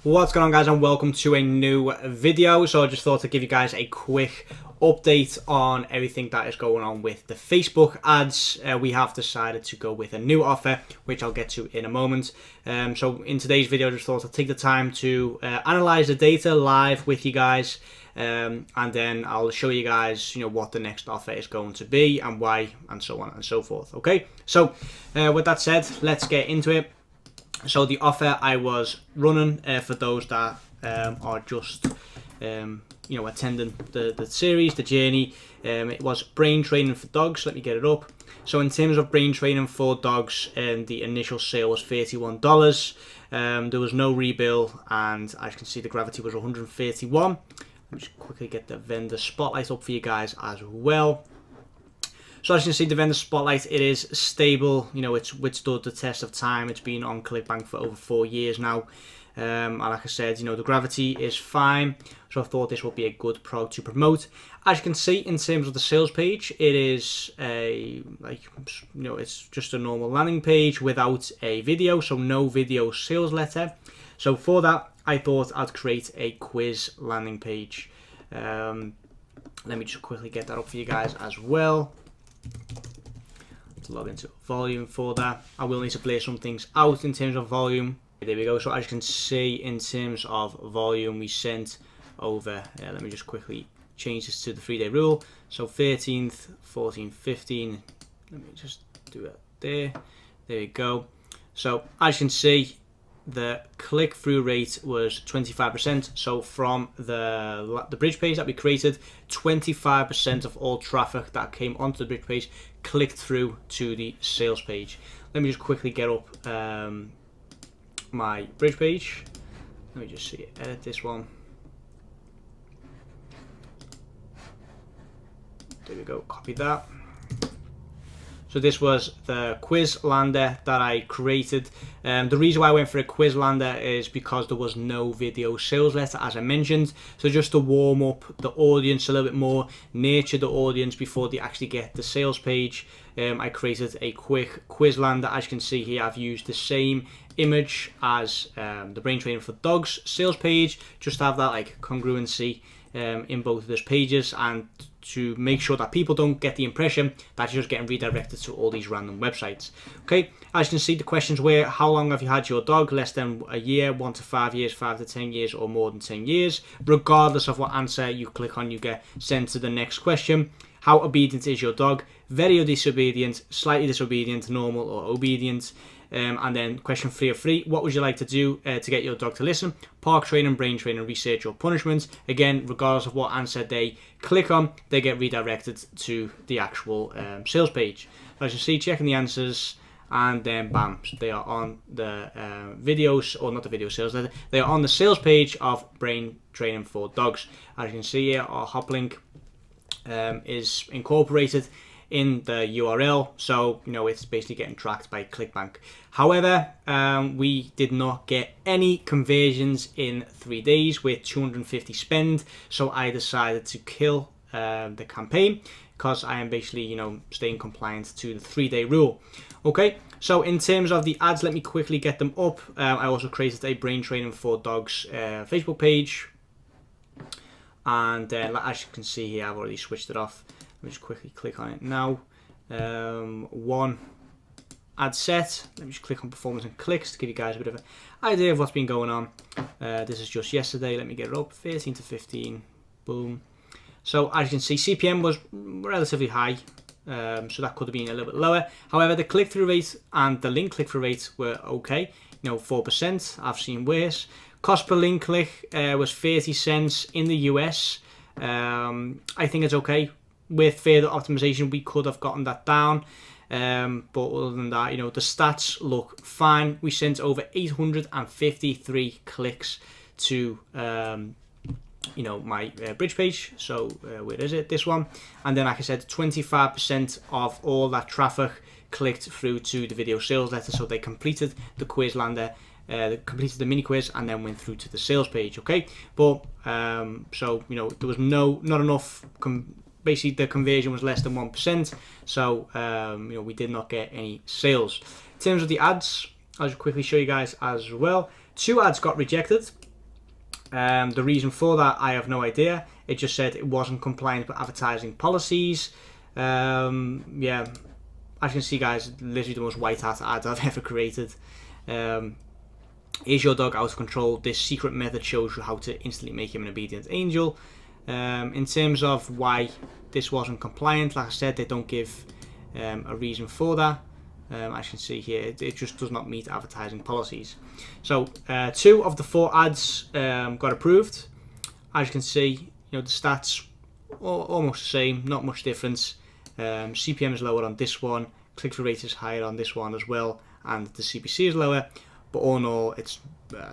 What's going on, guys, and welcome to a new video. So I just thought to give you guys a quick update on everything that is going on with the Facebook ads. We have decided to go with a new offer, which I'll get to in a moment. So in today's video, I just thought I'd take the time to analyze the data live with you guys, and then I'll show you guys, what the next offer is going to be and why, and so on and so forth. Okay, so with that said, let's get into it. So the offer I was running for those that are just attending the series, the journey, it was brain training for dogs. Let me get it up. So in terms of brain training for dogs, the initial sale was $31. There was no rebill, and as you can see, the gravity was 131. Let me just quickly get the vendor spotlight up for you guys as well. So as you can see, the vendor spotlight, it is stable. It's withstood the test of time. It's been on Clickbank for over 4 years now. And like I said, the gravity is fine. So I thought this would be a good product to promote. As you can see, in terms of the sales page, it is it's just a normal landing page without a video. So no video sales letter. So for that, I thought I'd create a quiz landing page. Let me just quickly get that up for you guys as well. To log into volume for that. I will need to play some things out in terms of volume. There we go. So as you can see, in terms of volume, we sent over, let me just quickly change this to the 3-day rule. So 13th, 14th, 15th. Let me just do it there. There we go. So as you can see, the click-through rate was 25%. So from the bridge page that we created, 25% of all traffic that came onto the bridge page clicked through to the sales page. Let me just quickly get up my bridge page. Let me just see, edit this one. There we go, copy that. So this was the quiz lander that I created. The reason why I went for a quiz lander is because there was no video sales letter, as I mentioned. So just to warm up the audience a little bit more, nurture the audience before they actually get the sales page, I created a quick quiz lander. As you can see here, I've used the same image as the brain training for dogs sales page, just to have that congruency in both of those pages, and to make sure that people don't get the impression that you're just getting redirected to all these random websites. Okay, as you can see, the questions were: how long have you had your dog? Less than a year, 1 to 5 years, 5 to 10 years, or more than 10 years. Regardless of what answer you click on, you get sent to the next question. How obedient is your dog? Very disobedient, slightly disobedient, normal, or obedient. And then question 3 of 3, what would you like to do to get your dog to listen? Park training, brain training, research, or punishment. Again, regardless of what answer they click on, they get redirected to the actual sales page. As you see, checking the answers, and then bam, so they are on the videos, or not the video sales letter, they are on the sales page of brain training for dogs. As you can see here, our hop link is incorporated in the URL, so it's basically getting tracked by Clickbank. However, we did not get any conversions in 3 days with 250 spend, so I decided to kill the campaign, because I am basically staying compliant to the 3-day rule. Okay, so in terms of the ads, let me quickly get them up. I also created a brain training for dogs Facebook page, and as you can see here, I've already switched it off. Let me just quickly click on it now. One ad set. Let me just click on performance and clicks to give you guys a bit of an idea of what's been going on. This is just yesterday. Let me get it up. 13 to 15. Boom. So as you can see, CPM was relatively high. So that could have been a little bit lower. However, the click-through rate and the link click-through rate were okay. 4%. I've seen worse. Cost per link click was 30 cents in the US. I think it's okay. With further optimization, we could have gotten that down, but other than that, the stats look fine. We sent over 853 clicks to my bridge page. So where is it? This one. And then, like I said, 25% of all that traffic clicked through to the video sales letter, so they completed the quiz lander, they completed the mini quiz, and then went through to the sales page. Okay, but so there was not enough. Basically, the conversion was less than 1%, so we did not get any sales. In terms of the ads, I'll just quickly show you guys as well. 2 ads got rejected. The reason for that, I have no idea. It just said it wasn't compliant with advertising policies. Yeah, as you can see, guys, literally the most white hat ad I've ever created. Is your dog out of control? This secret method shows you how to instantly make him an obedient angel. In terms of why this wasn't compliant, like I said, they don't give a reason for that. As you can see here, it just does not meet advertising policies. So 2 of the 4 ads got approved. As you can see, the stats almost the same, not much difference. CPM is lower on this one, click-through rate is higher on this one as well, and the CPC is lower. But all in all, it's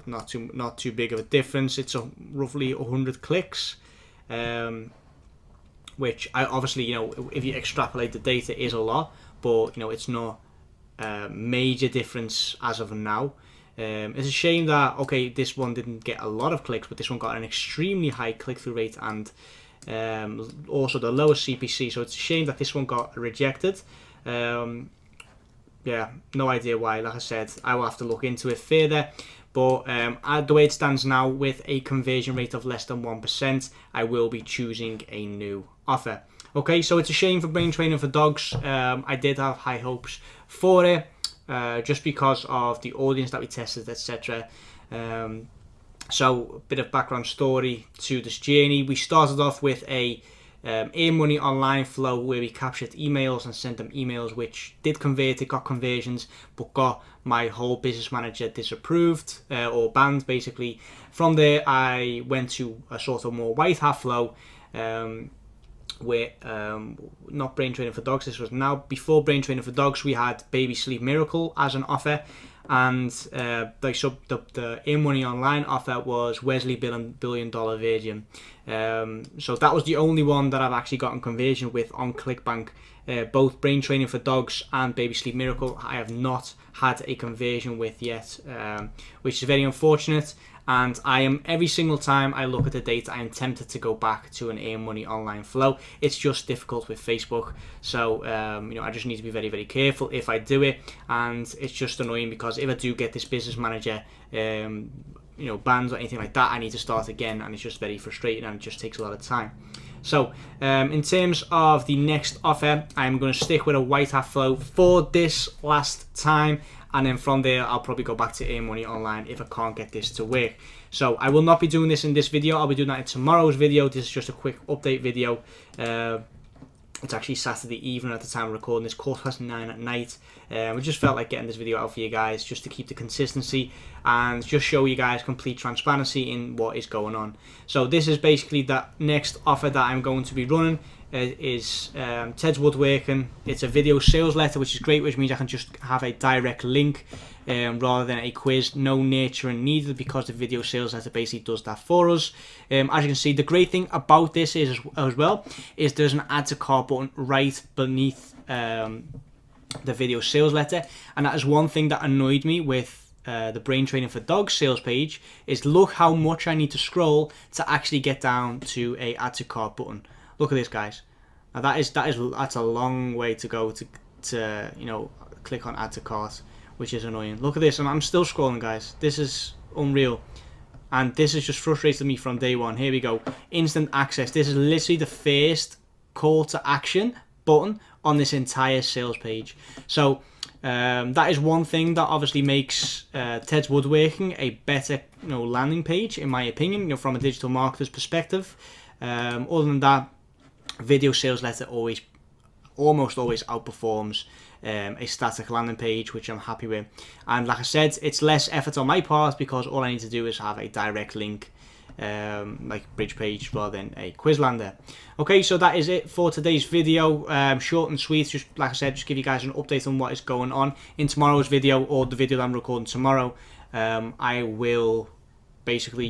not too big of a difference. It's roughly 100 clicks, which obviously, if you extrapolate the data, is a lot, but it's not a major difference as of now. It's a shame that this one didn't get a lot of clicks, but this one got an extremely high click-through rate and also the lowest CPC. So it's a shame that this one got rejected. Yeah, no idea why. Like I said, I will have to look into it further. But the way it stands now, with a conversion rate of less than 1%, I will be choosing a new offer. Okay, so it's a shame for brain training for dogs. I did have high hopes for it, just because of the audience that we tested, etc. So a bit of background story to this journey. We started off with a earn money online flow where we captured emails and sent them emails which did convert. It got conversions, but got my whole business manager disapproved or banned basically. From there I went to a sort of more white hat flow, where not brain training for dogs. This was now before brain training for dogs. We had Baby Sleep Miracle as an offer, and the earn money online offer was Wesley $1 billion Virgin. So that was the only one that I've actually gotten conversion with on Clickbank. Both brain training for dogs and Baby Sleep Miracle I have not had a conversion with yet, which is very unfortunate. And I am, every single time I look at the data, I am tempted to go back to an earn money online flow. It's just difficult with Facebook, so I just need to be very, very careful if I do it. And it's just annoying because if I do get this business manager bans or anything like that, I need to start again, and it's just very frustrating and it just takes a lot of time. So in terms of the next offer, I'm going to stick with a white hat flow for this last time, and then from there I'll probably go back to earn money online if I can't get this to work. So I will not be doing this in this video. I'll be doing that in tomorrow's video. This is just a quick update video. It's actually Saturday evening at the time of recording this, 9:15 at night. We just felt like getting this video out for you guys just to keep the consistency and just show you guys complete transparency in what is going on. So this is basically the next offer that I'm going to be running. Is Ted's Woodworking. It's a video sales letter, which is great, which means I can just have a direct link rather than a quiz. No nurturing needed, because the video sales letter basically does that for us. As you can see, the great thing about this is as well is there's an add to cart button right beneath the video sales letter, and that is one thing that annoyed me with the brain training for dogs sales page. Is look how much I need to scroll to actually get down to a add to cart button. Look at this, guys. Now that's a long way to go to click on add to cart, which is annoying. Look at this, and I'm still scrolling, guys. This is unreal, and this has just frustrated me from day one. Here we go, instant access. This is literally the first call to action button on this entire sales page. So that is one thing that obviously makes Ted's Woodworking a better landing page, in my opinion, from a digital marketer's perspective. Other than that, video sales letter almost always outperforms a static landing page, which I'm happy with. And like I said, it's less effort on my part because all I need to do is have a direct link, like bridge page, rather than a quiz lander. Okay, so that is it for today's video. Short and sweet, just like I said, just give you guys an update on what is going on. In tomorrow's video, or the video that I'm recording tomorrow, I will basically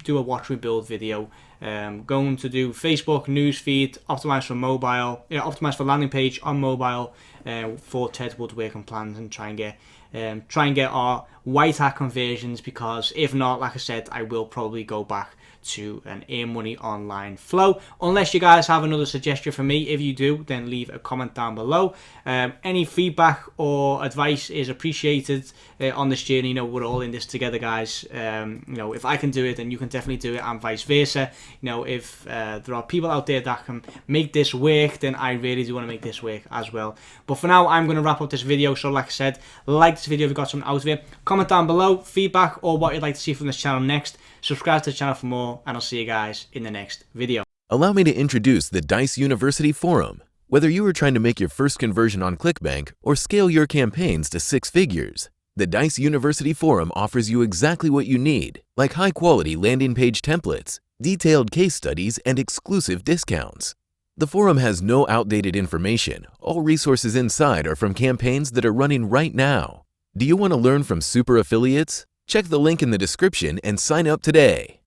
do a watch rebuild video. Going to do Facebook newsfeed, optimize for mobile, optimize for landing page on mobile, for Ted Woodworking plans and try and get our white hat conversions, because if not, like I said, I will probably go back to an earn money online flow, unless you guys have another suggestion for me. If you do, then leave a comment down below. Any feedback or advice is appreciated on this journey. You know, we're all in this together, guys. You know, if I can do it, then you can definitely do it, and vice versa. You know, if there are people out there that can make this work, then I really do want to make this work as well. But for now, I'm going to wrap up this video. So like I said, like this video if you got something out of it. Comment down below feedback or what you'd like to see from this channel next. Subscribe to the channel for more, and I'll see you guys in the next video. Allow me to introduce the Dijs University Forum. Whether you are trying to make your first conversion on Clickbank or scale your campaigns to 6 figures, the Dijs University Forum offers you exactly what you need, like high-quality landing page templates, detailed case studies, and exclusive discounts. The forum has no outdated information. All resources inside are from campaigns that are running right now. Do you want to learn from super affiliates? Check the link in the description and sign up today.